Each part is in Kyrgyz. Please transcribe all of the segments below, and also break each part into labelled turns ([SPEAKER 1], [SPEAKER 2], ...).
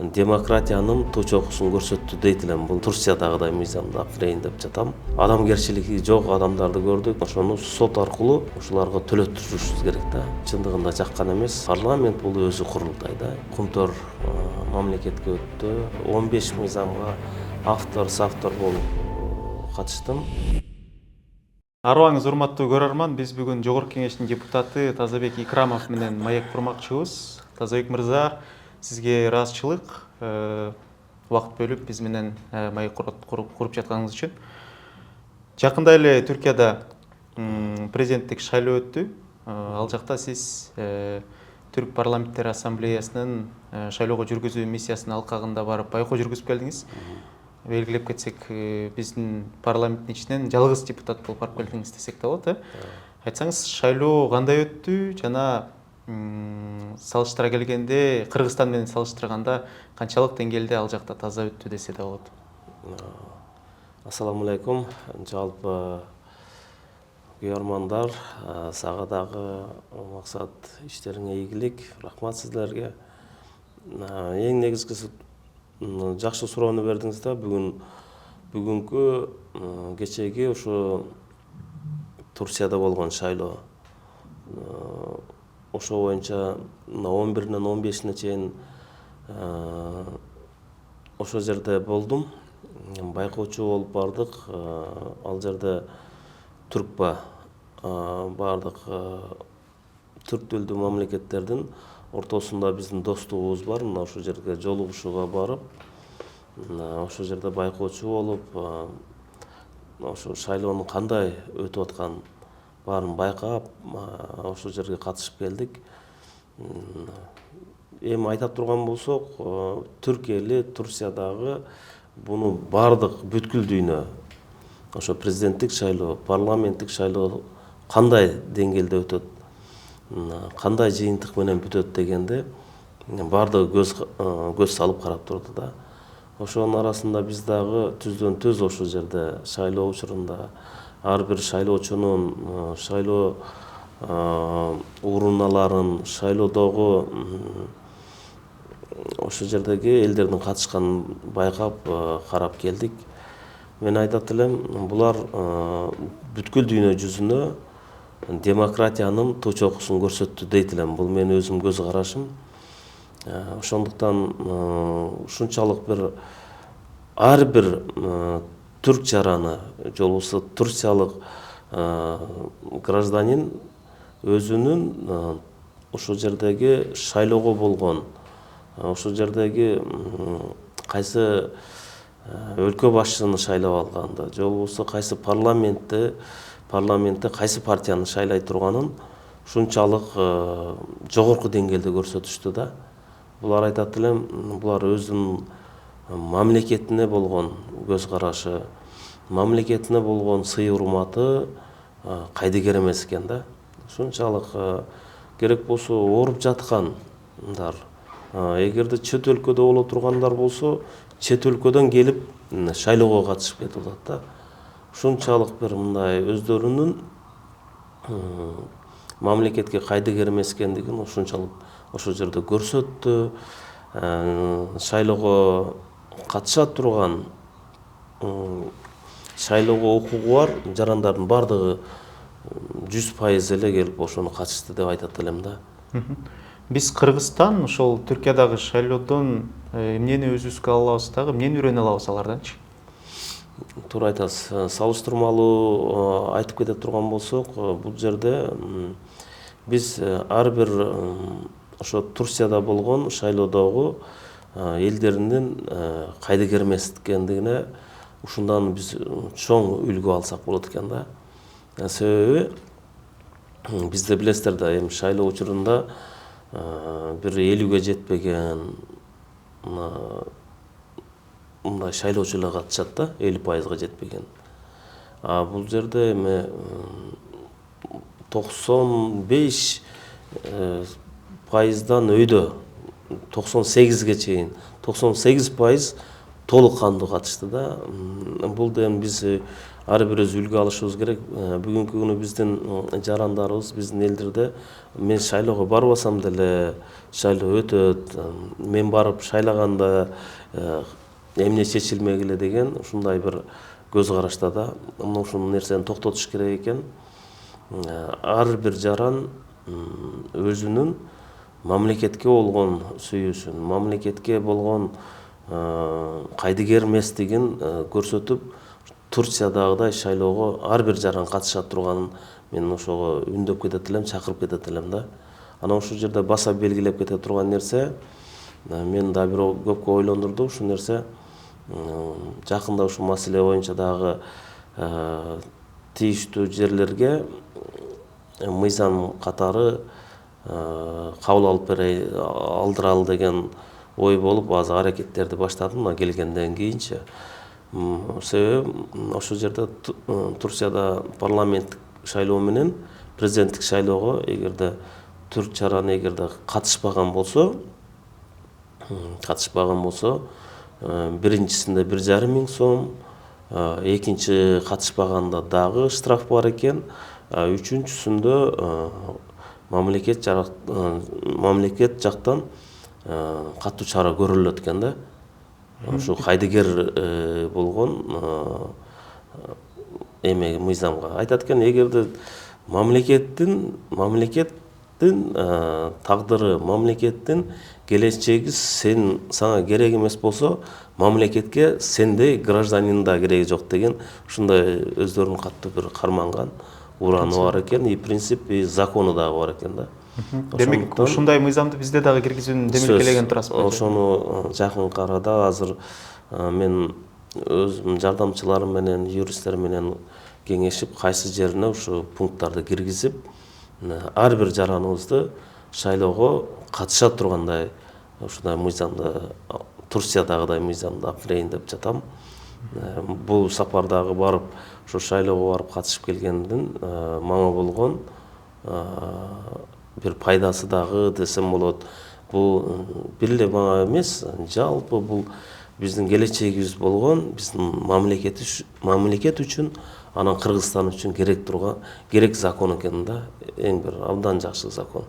[SPEAKER 1] демократиянын точокусун көрсөттү дейт элем. Бул Турциядагыдай мыйзамда акырейин деп жатам. Адамгерчилиги жок адамдарды көрдүк. Ошону сот аркылуу ушуларга төлөттүрүшүбүз керек да. Чындыгында жаккан эмес. Парламент бул өзү курултай да. Кумтөр мамлекетке өттү. 15 мыйзамга автор болуп катыштым.
[SPEAKER 2] Арыбаңыз урматтуу көрөрман, биз бүгүн Жогорку Кеңештин депутаты Тазабек Икрамов менен маек курмакчыбыз. Тазабек мырза, сизге ыраазычылык убакыт бөлүп биз менен маек куруп жатканыңыз үчүн. Жакында эле Түркияда президенттик шайлоо өттү. Ал жакта сиз Түрк парламенттер ассамблеясынын шайлоого жүргүзүү миссиясынын алкагында барып байкоо жүргүзүп келдиңиз. Белгилеп кетсек, биздин парламенттин ичинен жалгыз депутат болуп барып келдиңиз десек да болот, Айтсаңыз, шайлоо кандай өттү жана салыштыра келгенде, Кыргызстан менен салыштырганда канчалык деңгээлде ал жакта таза өттү десе да болот?
[SPEAKER 1] Ассаламу алейкум. Жалпы күйөрмандар, сага дагы максат иштериңе ийгилик. Рахмат сиздерге. Эң негизгиси жакшы суроону бердиңиз да. Бүгүнкү кечеги ушу Турцияда болгон шайлоо. Ошо боюнча 11-ден 15-ине чейин ошо жерде болдум. Байкоочу болуп бардык. Ал жерде Түркпа бардык түрк тилдүү мамлекеттердин ортосунда биздин достугубуз бар. Мына ошол жерге жолугушууга барып, ошол жерде байкоочу болуп, ошо шайлоонун кандай өтүп атканын баарын байкап, ошол жерге катышып келдик. Эми айта турган болсок, түрк эли Турциядагы буну бардык бүткүл дүйнө ошо президенттик шайлоо, парламенттик шайлоо кандай деңгээлде өтөт, кандай жыйынтык менен бүтөт дегенде бардыгы көз салып карап турду да. Ошонун арасында биз дагы түздөн түз ошол жерде шайлоо учурунда ар бир шайлоочунун шайлоо уруналарын, шайлоодогу ошол жердеги элдердин катышканын байкап карап келдик. Мен айтат элем, булар бүткүл дүйнө жүзүнө демократиянын точокусун көрсөттү дейт элем. Бул менин өзүм көз карашым. Ошондуктан ушунчалык бир ар бир түрк жараны, же болбосо турциялык гражданин өзүнүн ошол жердеги шайлоого болгон, ошол жердеги кайсы өлкө башчыны шайлап алганды, же болбосо кайсы парламентте кайсы партияны шайлай турганын ушунчалык жогорку деңгээлде көрсөтүштү да. Булар айтат элем, булар өзүнүн мамлекетине болгон көз карашы, мамлекетине болгон сый урматы кайдыгер эмес экен да. Ушунчалык керек болсо ооруп жаткандар, эгерде чет өлкөдө боло тургандар болсо, чет өлкөдөн келип шайлоого катышып кетип атат да. Ушунчалык бир мындай өздөрүнүн мамлекетке кайдыгер эмес экендигин ушунчалык ошол жерде көрсөттү. Шайлоого катыша турган, шайлоого укугу бар жарандардын бардыгы 100% эле келип ошону катышты деп айтат элем да.
[SPEAKER 2] Биз Кыргызстан ошол Түркиядагы шайлоодон эмнени өзүбүзгө ала алабыз дагы, эмнени үйрөнө алабыз аларданчы?
[SPEAKER 1] Туура айтасыз. Салыштырмалуу айтып кете турган болсок, бул жерде биз ар бир ошо Турцияда болгон шайлоодогу элдеринин кайдыгер эмес экендигине ушундан биз чоң үлгү алсак болот экен да. Себеби бизде билесиздер да, эми шайлоо учурунда бир 50-ге жетпеген мындай шайлоочулар катышат да, 50%га жетпеген. Бул жерде эми 95%дан өйдө 98-ге чейин 98% толук кандуу катышты да. Бул да эми биз ар бирибиз үлгү алышыбыз керек. Бүгүнкү күнү биздин жарандарыбыз биздин элдерде мен шайлоого барбасам деле шайлоо өтөт, мен барып шайлаганда эмне чечилмегиле деген ушундай бир көз карашта да. Ушул нерсени токтотуш керек экен. Ар бир жаран өзүнүн мамлекетке болгон сүйүүсүн, мамлекетке болгон кайдыгер эместигин көрсөтүп, Турциядагыдай шайлоого ар бир жаран катыша турганын мен ошого үндөп кетет элем, чакырып кетет элем да. Анан ушул жерде баса белгилеп кете турган нерсе, мен да бир көпкө ойлондурду ушул нерсе. Жакында ушул маселе боюнча дагы тийиштүү жерлерге мыйзам катары кабыл алып алдыралы деген ой болуп, азыр аракеттерди баштадым мына келгенден кийинчи. Себеби ошол жерде Турцияда парламенттик шайлоо менен президенттик шайлоого эгерде түрк жараны эгерде катышпаган болсо, биринчисинде 1,5 миң сом, экинчи катышпаганда дагы штраф бар экен, үчүнчүсүндө мамлекет жактан катуу чара көрүлөт экен да. Ошо кайдыгер болгон эме мыйзамга айтат экен, эгерде мамлекет тагдыры, мамлекеттин келечеги сага керек эмес болсо, мамлекетке сендей гражданин да кереги жок деген ушундай өздөрүнүн катуу бир карманган ураны бар экен, и принцип, и закону дагы бар экен да.
[SPEAKER 2] Демек, ушундай мыйзамды бизде дагы киргизүүнү демилгелеген турасызбы?
[SPEAKER 1] Ошону жакынкы арада азыр мен өзүм жардамчыларым менен, юристтер менен кеңешип, кайсы жерине ушу пункттарды киргизип, ар бир жараныбызды шайлоого катыша тургандай ушундай мыйзамды, Турциядагыдай мыйзамды алып кирейин деп жатам. Бул сапардагы барып, ушу шайлоого барып катышып келгендин мага болгон бир пайдасы дагы десем болот. Бул бир эле мага эмес, жалпы бул биздин келечегибиз болгон, биздин мамлекет үчүн, анан Кыргызстан үчүн керек закон экен да, эң бир абдан жакшы закон.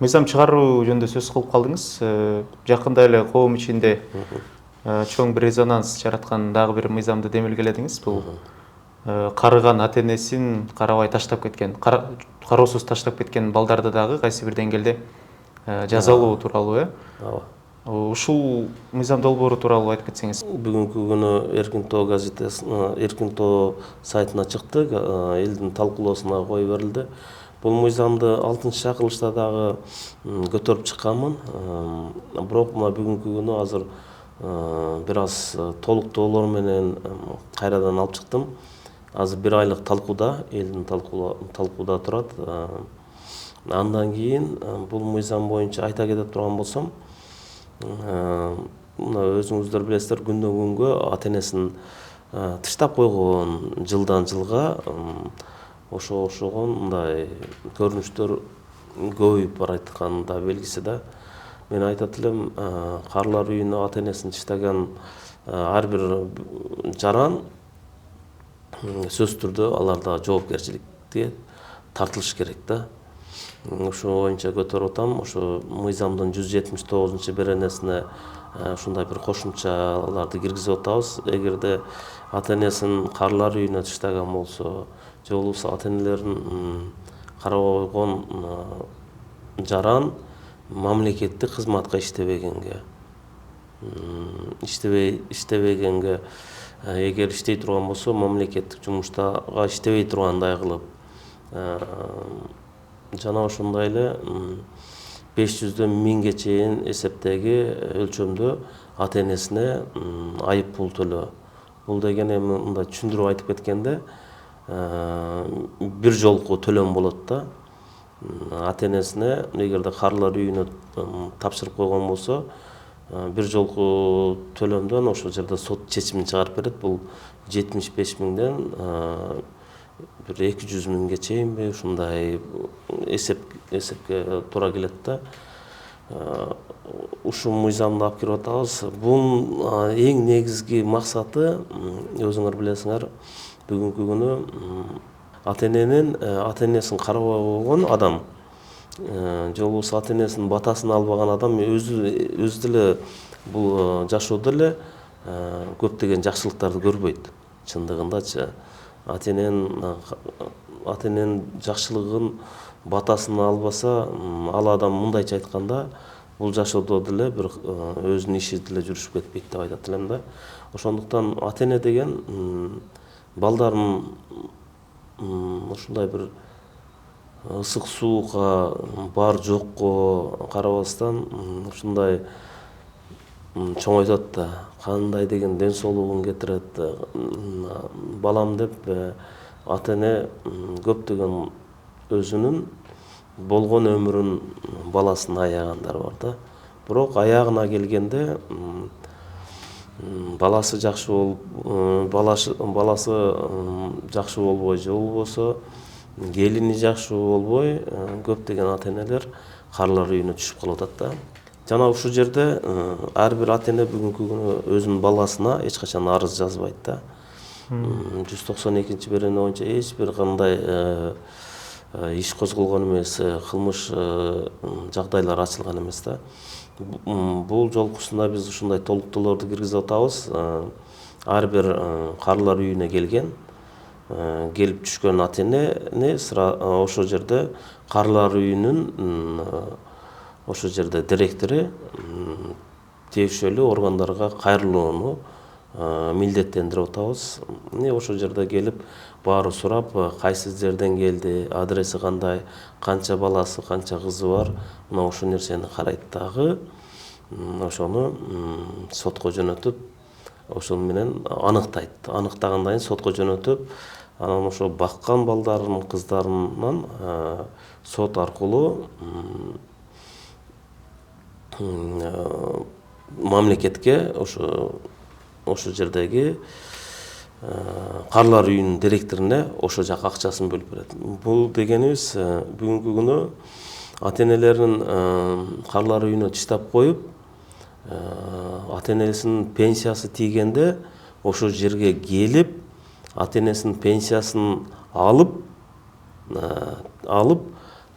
[SPEAKER 2] Мыйзам чыгаруу жөнүндө сөз кылып калдыңыз. Жакында эле коом ичинде чоң бир резонанс жараткан дагы бир мыйзамды демилгеледиңиз. Бул карыган ата энесин карабай таштап кеткен, кароосуз таштап кеткен балдарды дагы кайсы бир деңгээлде жазалоо тууралуу,
[SPEAKER 1] Ооба.
[SPEAKER 2] Ушул мыйзам долбоору тууралуу айтып кетсеңиз.
[SPEAKER 1] Бүгүнкү күнү Эркин Тоо газетесине, Эркин Тоо сайтына чыкты, элдин талкуулоосуна кое берилди. Бул мыйзамды 6-чакырылышта дагы көтөрүп чыкканмын. Бирок мына бүгүнкү күнү азыр бир аз толуктоолор менен кайрадан алып чыктым. Азыр 1 айлык талкууда, элдин талкууда турат. Андан кийин бул мыйзам боюнча айта кете турган болсом, мына өзүңүздөр билесиздер, күндөн күнгө ата энесин тыштап койгон, жылдан жылга ошогон мындай көрүнүштөр көбөйүп баратканын да белгиси да. Мен айтат элем, карлар үйүнө ата энесин тыштаган ар бир жаран сөзсүз түрдө аларда жоопкерчиликке тартылыш керек да. Ошо боюнча көтөрүп атам. Ошо мыйзамдын 179-беренесине ушундай бир кошумчаларды киргизип атабыз. Эгерде ата энесин карлар үйүнө тыштаган болсо, же болбосо ата энелерин карабай койгон жаран мамлекеттик кызматка иштебегенге, эгер иштей турган болсо, мамлекеттик жумуштага иштебей тургандай кылып, жана ошондой эле 500дөн 1000ге чейин эсептеги өлчөмдө ата энесине айып пул төлөө. Бул деген эми мындай түшүндүрүп айтып кеткенде, бир жолку төлөм болот да. Ата энесине эгерде карлар үйүнө тапшырып койгон болсо, бир жолку төлөмдөн ошол жерде сот чечимин чыгарып берет. Бул 75 миңден бир 200 миңге чейинби ушундай эсепке туура келет да. ушул мыйзамды алып келип атабыз. Бунун эң негизги максаты, өзүңөр билесиңер, бүгүнкү күнү ата энесин карабай койгон адам, же болбосо ата энесинин батасын албаган адам өзү деле бул жашоодо эле көптөгөн жакшылыктарды көрбөйт. Чындыгындачы ата эненин жакшылыгын, батасын албаса, ал адам мындайча айтканда бул жашоодо деле бир өзүнүн иши деле жүрүшүп кетпейт деп айтат элем да. Ошондуктан ата эне деген балдарын ушундай бир ысык суукка, бар жокко карабастан ушундай чоңойтот да, кандай деген ден соолугун кетирет. Балам деп ата эне көптөгөн өзүнүн болгон өмүрүн баласына аягандар бар да. Бирок аягына келгенде баласы жакшы болбой, же болбосо келини жакшы болбой, көптөгөн ата энелер карлар үйүнө түшүп калып атат да. Жана ушул жерде ар бир ата эне бүгүнкү күнү өзүнүн баласына эч качан арыз жазбайт да. 192-берене боюнча эч бир кандай иш козголгон эмес, кылмыш жагдайлар ачылган эмес да. Бул жолкусунда биз ушундай толуктоолорду киргизип атабыз. Ар бир карлар үйүнө келип түшкөн ата энени ошол жерде карлар үйүнүн ошол жерде директору тиешелүү органдарга кайрылууну милдеттендирип атабыз. Ошол жерде келип баары сурап, кайсы жерден келди, адреси кандай, канча баласы, канча кызы бар, мына ошол нерсени карайт дагы, ошону сотко жөнөтүп, ошол менен аныктайт. Аныктагандан кийин сотко жөнөтүп, анан ошо баккан балдарын, кыздарынан сот аркылуу мамлекетке ошол жердеги карлар үйүнүн директоруна ошол жак акчасын бөлүп берет. Бул дегенибиз бүгүнкү күнү ата энелерин карлар үйүнө таштап коюп, ата энесинин пенсиясы тийгенде ошол жерге келип, ата энесинин пенсиясын алып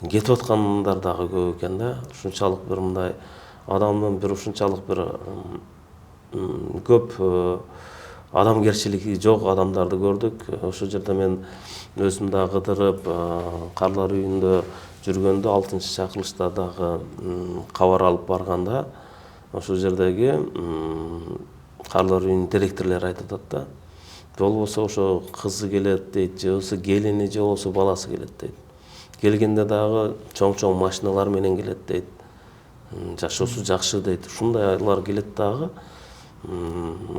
[SPEAKER 1] кетип аткандар дагы көп экен да. Ушунчалык бир мындай адамдын бир ушунчалык бир көп адамгерчилиги жок адамдарды көрдүк. Ошол жерде мен өзүм да кыдырып, карлар үйүндө жүргөндө 6-чакырылышта дагы кабар алып барганда, ошол жердеги карлар үйүнүн директорлору айтып атат да. Болбосо ошо кызы келет дейт, же болбосо келини, же болбосо баласы келет дейт. Келгенде дагы чоң машиналар менен келет дейт. Жашоосу жакшы дейт. Ушундайлар келет дагы.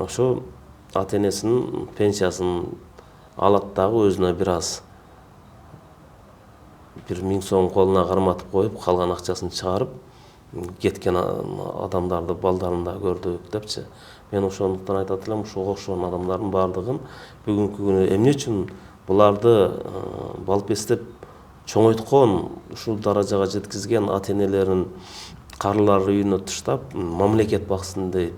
[SPEAKER 1] Ошо ата энесинин пенсиясын алат дагы, өзүнө бир аз 1000 сом колуна карматып коюп, калган акчасын чыгарып кеткен адамдарды, балдарын да көрдүк депчи. Мен ошондуктан айтат элем, ушуга окшогон адамдардын баардыгын бүгүнкү күнү эмне үчүн буларды балпестеп чоңойткон, ушул даражага жеткизген ата энелерин карлар үйүнө таштап, мамлекет баксын деп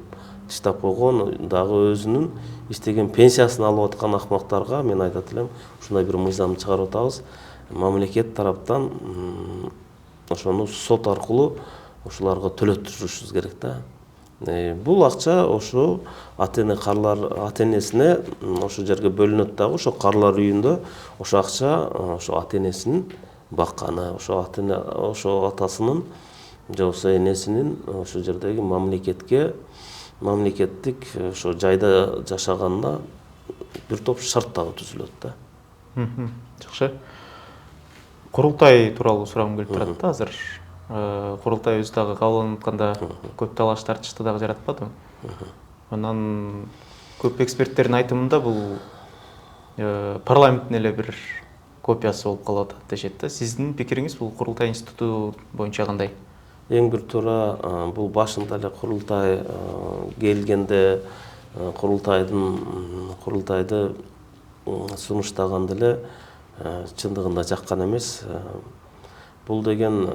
[SPEAKER 1] таштап койгон, дагы өзүнүн иштеген пенсиясын алып аткан акмактарга мен айтат элем, ушундай бир мыйзам чыгарып атабыз. Мамлекет тараптан ошону сот аркылуу ошолорго төлөтүрүшүбүз керек да. Бул акча ошо ата энесине ошол жерге бөлүнөт дагы, ошо карлар үйүндө ошо акча ошо ата энесин бакканы, ошо атасынын же болбосо энесинин ошол жердеги мамлекеттик ошо жайда жашаганына бир топ шарт дагы түзүлөт да.
[SPEAKER 2] Жакшы. Курултай тууралуу сурагым келип турат да азыр. Курултай өзү дагы кабыл атканда көп талаш тартышты дагы жаратпадыбы? Анан көп эксперттердин айтымында бул парламенттин эле бир копиясы болуп калып атат дешет да. Сиздин пикириңиз бул курултай институту боюнча кандай?
[SPEAKER 1] Эң бир туура бул башында эле курултай келгенде курултайды сунуштаганда эле чындыгында жаккан эмес. Бул деген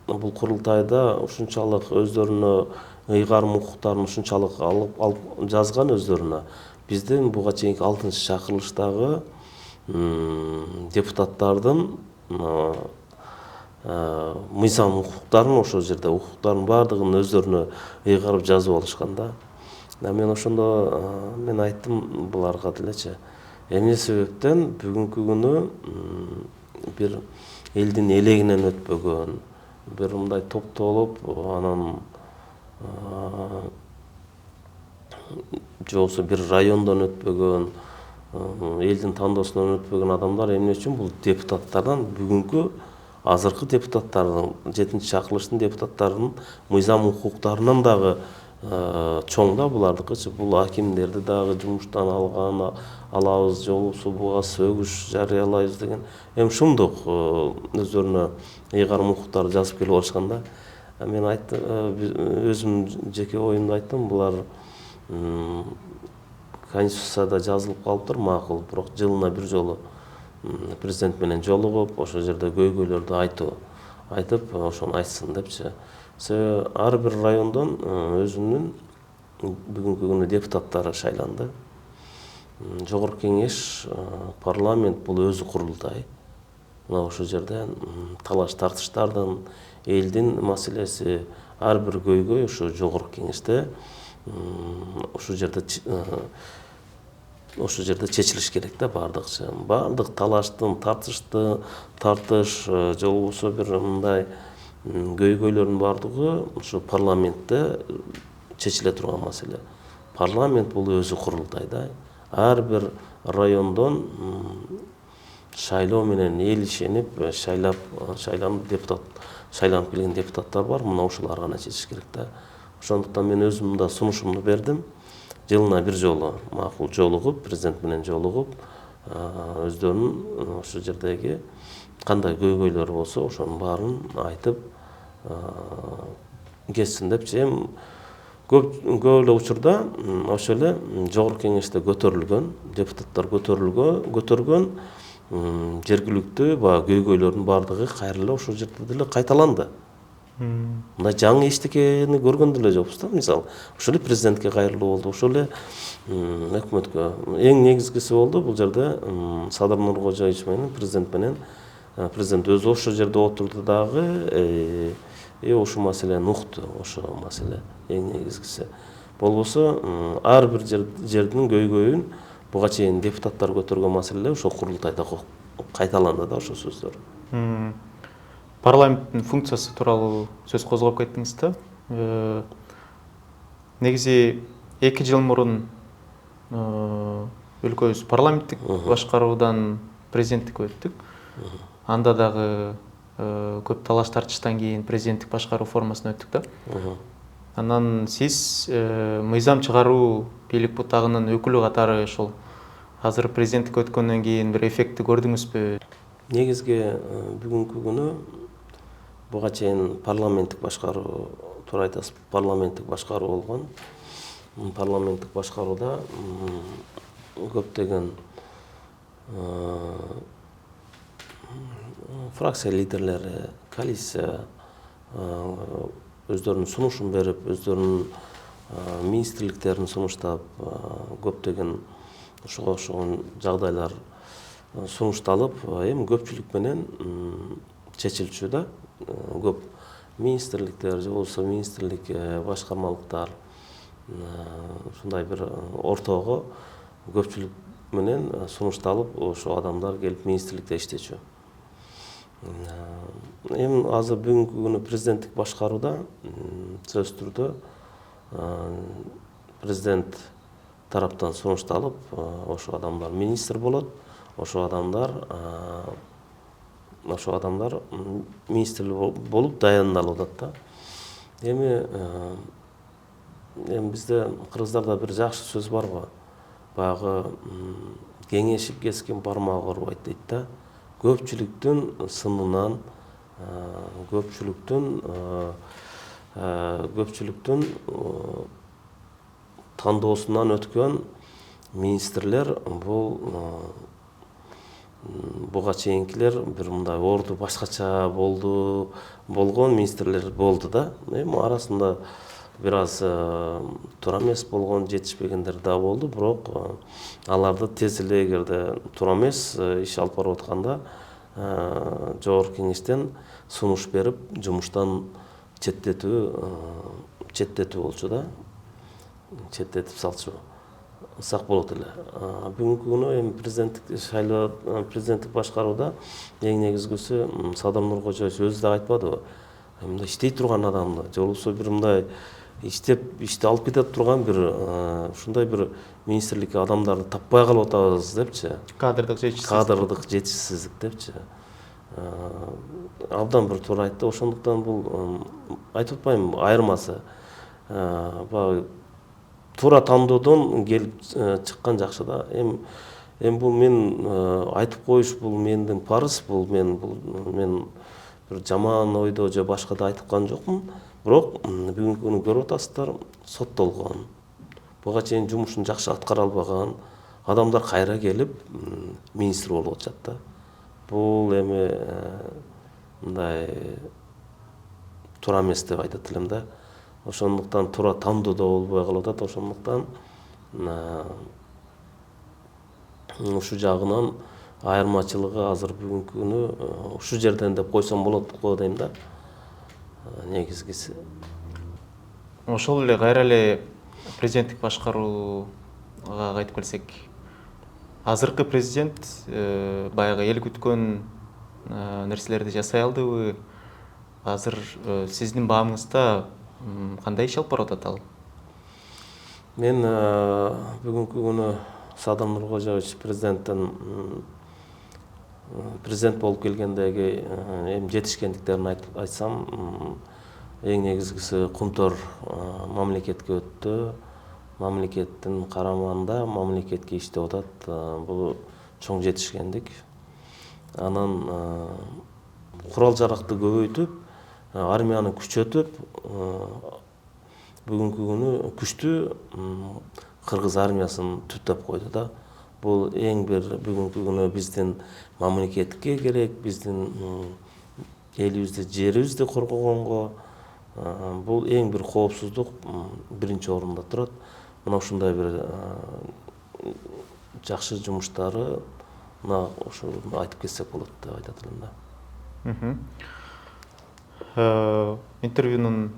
[SPEAKER 1] бул курултайда ушунчалык өздөрүнө ыйгарым укуктарын ушунчалык алып жазган өздөрүнө, биздин буга чейинки 6-чы чакырылыштагы депутаттардын мыйзам укуктарын ошол жерде укуктардын баардыгын өздөрүнө ыйгарып жазып алышкан да. Мен ошондо мен айттым буларга делечи, эмне себептен бүгүнкү күнү бир элдин элегинен өтпөгөн, бир мындай топтолуп, анан же болбосо бир райондон өтпөгөн, элдин тандоосунан өтпөгөн адамдар эмне үчүн бул депутаттардан бүгүнкү азыркы депутаттардын 7-чи чакырылыштын депутаттарынын мыйзам укуктарынан дагы чоң да булардыкычы. Бул акимдерди дагы жумуштан алабыз, же болбосо буга сөгүш жарыялайбыз деген шумдук өздөрүнө ыйгарым укуктарды жазып келип алышкан да. Мен айттым, өзүм жеке оюмду айттым, булар конституцияда жазылып калыптыр, макул, бирок жылына бир жолу президент менен жолугуп, ошол жерде көйгөйлөрдү айтып, ошону айтсын депчи. Себеби ар бир райондон өзүнүн бүгүнкү күнү депутаттары шайланды. Жогорку кеңеш, парламент бул өзү курултай. Мына ошол жерде талаш тартыштардын, элдин маселеси, ар бир көйгөй ошо жогорку кеңеште ошол жерде чечилиш керек да баардыгчы. Баардык талаштын, тартыш же болбосо бир мындай көйгөйлөрдүн баардыгы ошо парламентте чечиле турган маселе. Парламент бул өзү курултай да. Ар бир райондон шайлоо менен эл ишенип шайланып келген депутаттар бар. Мына ошолар гана чечиш керек да. Ошондуктан мен өзүм да сунушумду бердим. Жылына бир жолу макул жолугуп, президент менен жолугуп, өздөрүнүн ошол жердеги кандай көйгөйлөр болсо ошонун баарын айтып кетсин депчи. Көп эле учурда ошол эле жогорку кеңеште көтөрүлгөн, депутаттар көтөргөн жергиликтүү баягы көйгөйлөрдүн баардыгы кайра эле ошол жерде деле кайталанды. Мындай жаңы эчтекени көргөн деле жокпуз да. Мисалы, ошол эле президентке кайрылуу болду, ошол эле өкмөткө. Эң негизгиси болду бул жерде Садыр Нуркожоевич менен президент өзү ошол жерде отурду дагы, ошол маселени укту, ошол маселе эң негизгиси. Болбосо ар бир жердин көйгөйүн буга чейин депутаттар көтөргөн маселелер ошол курултайда кайталанды да ошол сөздөр.
[SPEAKER 2] Парламенттин функциясы тууралуу сөз козгоп кеттиңиз да. Негизи 2 жыл мурун өлкөбүз парламенттик башкаруудан президенттикке өттүк. Анда дагы көп талаш тартыштан кийин президенттик башкаруу формасына өттүк да. Анан сиз мыйзам чыгаруу бийлик бутагынын өкүлү катары ошол азыр президенттикке өткөндөн кийин бир эффектти көрдүңүзбү?
[SPEAKER 1] Негизги бүгүнкү күнү буга чейин парламенттик башкаруу, туура айтасыз, парламенттик башкаруу болгон. Парламенттик башкарууда көптөгөн фракция лидерлери, коалиция өздөрүнүн сунушун берип, өздөрүнүн министрликтерин сунуштап, көптөгөн ошого окшогон жагдайлар сунушталып, эми көпчүлүк менен чечилчү да. Көп министрликтер же болбосо министрлик башкармалыктар ушундай бир ортого көпчүлүк менен сунушталып, ошо адамдар келип министрликте иштечү. Эми азыр бүгүнкү күнү президенттик башкарууда сөзсүз түрдө президент тараптан сунушталып, ошо адамдар министр болот, ошо адамдар министр болуп даяндалып атат да. Эми бизде кыргыздарда бир жакшы сөз бар го. Баягы кеңешип кескен бармак оорубайт дейт да. Көпчүлүктүн сынынан, көпчүлүктүн тандоосунан өткөн министрлер бул буга чейинкилер бир мындай орду башкача болгон министрлер болду да. Эми арасында бир аз туура эмес болгон жетишпегендер да болду, бирок аларды тез эле эгерде туура эмес иш алып барып атканда жогорку кеңештен сунуш берип жумуштан четтетүү болчу да, четтетип салчу сак болот эле. Бүгүнкү күнү эми президенттик башкарууда эң негизгиси Садыр Нуркожоевич өзү да айтпадыбы, мындай иштей турган адамды же болбосо бир мындай иштеп ишти алып кете турган бир ушундай бир министрликке адамдарды таппай калып атабыз депчи, кадрдык жетишсиздик депчи, абдан бир туура айтты. Ошондуктан бул айтып атпайм айырмасы, баягы туура тандоодон келип чыккан жакшы да. Эми бул мен айтып коюш, бул мендин парыз, мен бир жаман ойдо же башкада айткан жокмун. Бирок бүгүнкү күнү көрүп атасыздар, соттолгон, буга чейин жумушун жакшы аткара албаган адамдар кайра келип министр болуп атышат да. Бул эми мындай туура эмес деп айтат элем да. Ошондуктан туура тандоодо болбой калып атат. Ошондуктан ушул жагынан айырмачылыгы азыр бүгүнкү күнү ушул жерден деп койсом болот го дейм да, негизгиси.
[SPEAKER 2] Ошол эле кайра эле президенттик башкарууга кайтып келсек, азыркы президент баягы эл күткөн нерселерди жасай алдыбы? Азыр сиздин баамыңызда кандай иш алып барып атат ал?
[SPEAKER 1] Мен бүгүнкү күнү Садыр Нуркожоевич президент болуп келгендеги эми жетишкендиктерин айтсам, эң негизгиси Кумтөр мамлекетке өттү. Мамлекеттин карамагында мамлекетке иштеп атат. Бул чоң жетишкендик. Анан курал жаракты көбөйтүп, армияны күчөтүп, бүгүнкү күнү күчтүү кыргыз армиясын түптөп койду да. Бул эң бир бүгүнкү күнү биздин мамлекетке керек, биздин элибизди, жерибизди коргогонго бул эң бир коопсуздук биринчи орунда турат. Мына ушундай бир жакшы жумуштары ошо айтып кетсек болот деп айтат элем
[SPEAKER 2] да. Интервьюнун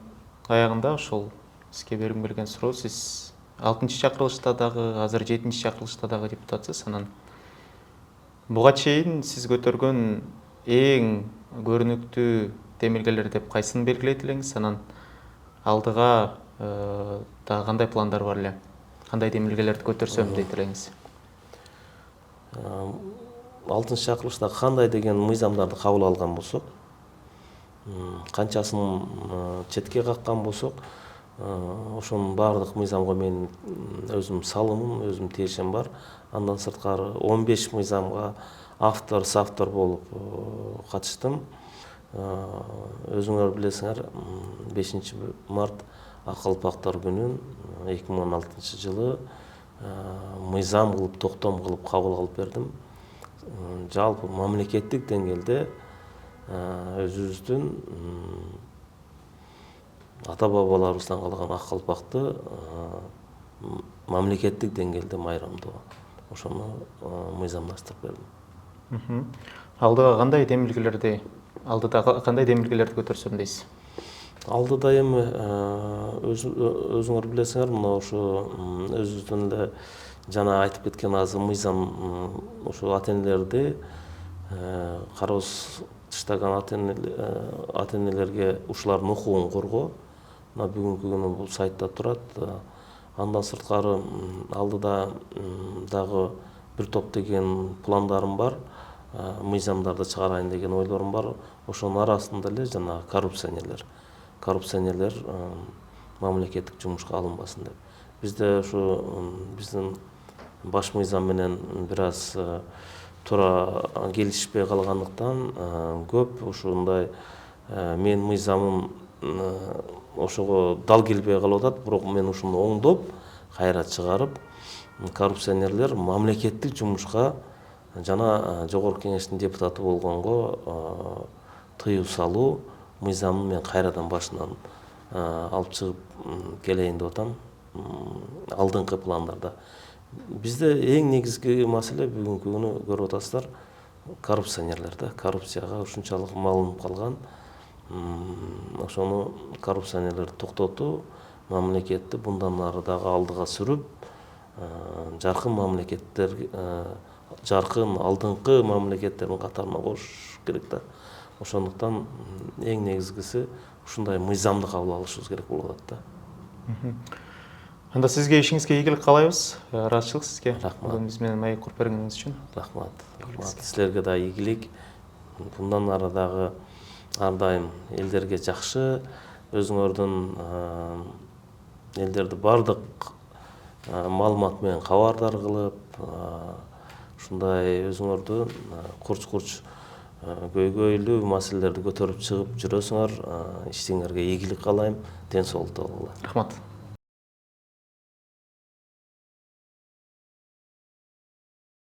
[SPEAKER 2] аягында ошол сизге бергим келген суроо, сиз 6-чакырылышта дагы, азыр 7-чакырылышта дагы депутатсыз. Анан буга чейин сиз көтөргөн эң көрүнүктүү демилгелер деп кайсын белгилейт элеңиз? Анан алдыга дагы кандай пландар бар эле? Кандай демилгелерди көтөрсөм дейт элеңиз?
[SPEAKER 1] 6-чакырылышта кандай деген мыйзамдарды кабыл алган болсок, канчасын четке каккан болсок, ошонун баардык мыйзамга мен өзүм салымым, өзүм тиешем бар. Андан сырткары 15 мыйзамга автор, соавтор болуп катыштым. Өзүңөр билесиңер, 5 март Ак калпактар күнүн 2016 жылы мыйзам кылып, токтом кылып кабыл алып бердим. Жалпы мамлекеттик деңгээлде өзүбүздүн ата-бабаларыбыздан калган ак калпакты мамлекеттик деңгээлде майрамдоо, ошону мыйзамдаштырып бердим.
[SPEAKER 2] Алдыда кандай демилгелерди көтөрсөм дейсиз?
[SPEAKER 1] Алдыда эми өзүңөр билесиңер, мына ошо өзүбүздүн эле жана айтып кеткен азыр мыйзам, ошо ата-энелерди, кароосуз тыштаган ата-энелерге ушулардын укугун коргоо, мына бүгүнкү күнү бул сайтта турат. Андан сырткары алдыда дагы бир топ деген пландарым бар, мыйзамдарды чыгарайын деген ойлорум бар. Ошонун арасында эле жана коррупционерлер мамлекеттик жумушка алынбасын деп. Бизде ушу биздин баш мыйзам менен бир аз туура келишпей калгандыктан көп ушундай менин мыйзамым ошого дал келбей калып атат. Бирок мен ушуну оңдоп, кайра чыгарып, коррупционерлер мамлекеттик жумушка жана жогорку кеңештин депутаты болгонго тыюу салуу мыйзамын мен кайрадан башынан алып чыгып келейин деп атам алдыңкы пландарда. Бизде эң негизги маселе бүгүнкү күнү көрүп атасыздар, коррупционерлер да, коррупцияга ушунчалык малынып калган. Ошону коррупционерлерди токтотуу, мамлекетти bundan ары дагы алдыга сүрүп, жаркын мамлекеттер, жаркын алдыңкы мамлекеттердин катарына кошуш керек да. Ошондуктан эң негизгиси ушундай мыйзамды кабыл алышыбыз керек болуп атат да.
[SPEAKER 2] Анда сизге ишиңизге ийгилик каалайбыз. Ыраазычылык сизге.
[SPEAKER 1] Рахмат.
[SPEAKER 2] Бүгүн биз менен маек куруп бергениңиз үчүн.
[SPEAKER 1] Рахмат. Силерге да ийгилик. Bundan ары дагы ар дайым элдерге жакшы, өзүңөрдүн элдерди бардык маалымат менен кабардар кылып, ушундай өзүңөрдү курч көйгөйлүү маселелерди көтөрүп чыгып жүрөсүңөр. Иштиңерге ийгилик каалайм, ден соолукта болгула.
[SPEAKER 2] Рахмат.